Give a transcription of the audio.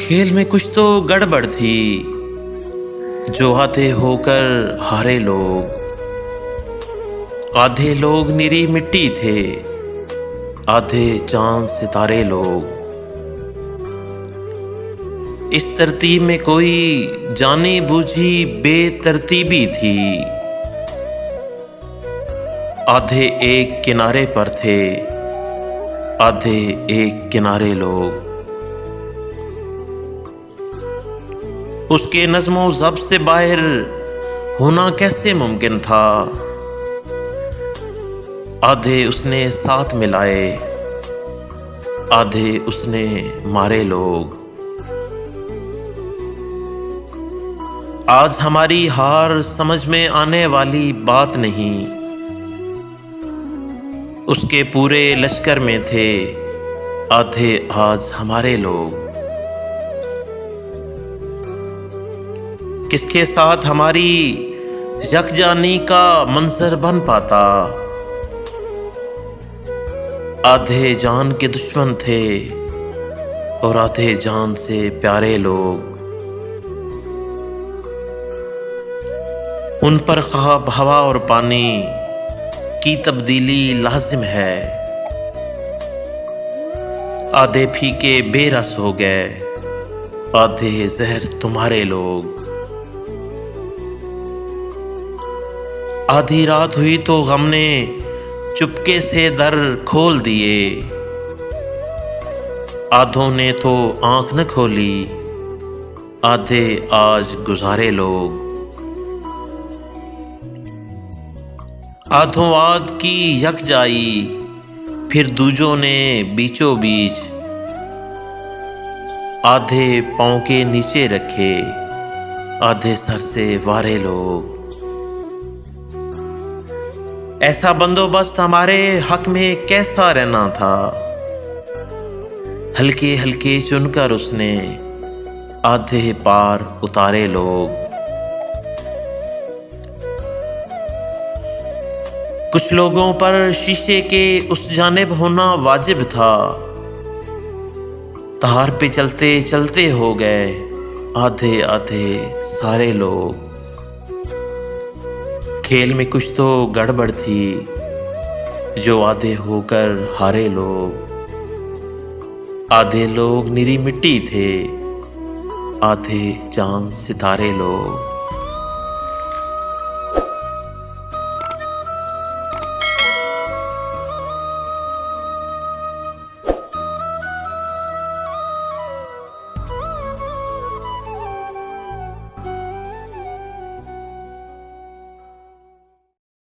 खेल में कुछ तो गड़बड़ थी, जो आधे होकर हारे लोग। आधे लोग निरी मिट्टी थे, आधे चांद सितारे लोग। इस तरतीब में कोई जानी बूझी बेतरतीबी थी। आधे एक किनारे पर थे, आधे एक किनारे लोग। उसके नज़्मो ज़ब्त से बाहर होना कैसे मुमकिन था। आधे उसने साथ मिलाए, आधे उसने मारे लोग। आज हमारी हार समझ में आने वाली बात नहीं। उसके पूरे लश्कर में थे आधे आज हमारे लोग। किसके साथ हमारी यकजानी का मंजर बन पाता। आधे जान के दुश्मन थे और आधे जान से प्यारे लोग। उन पर ख्वाब हवा और पानी की तब्दीली लाजिम है। आधे फीके बेरस हो गए, आधे जहर तुम्हारे लोग। आधी रात हुई तो गम ने चुपके से दर खोल दिए। आधों ने तो आंख न खोली, आधे आज गुजारे लोग। आधों आध की यकजाई, फिर दूजों ने बीचों बीच। आधे पांव के नीचे रखे, आधे सर से वारे लोग। ऐसा बंदोबस्त हमारे हक में कैसा रहना था। हल्के हल्के चुनकर उसने आधे पार उतारे लोग। कुछ लोगों पर शीशे के उस जानिब होना वाजिब था। तार पे चलते चलते हो गए आधे आधे सारे लोग। खेल में कुछ तो गड़बड़ थी, जो आधे होकर हारे लोग। आधे लोग निरी मिट्टी थे, आधे चांद सितारे लोग।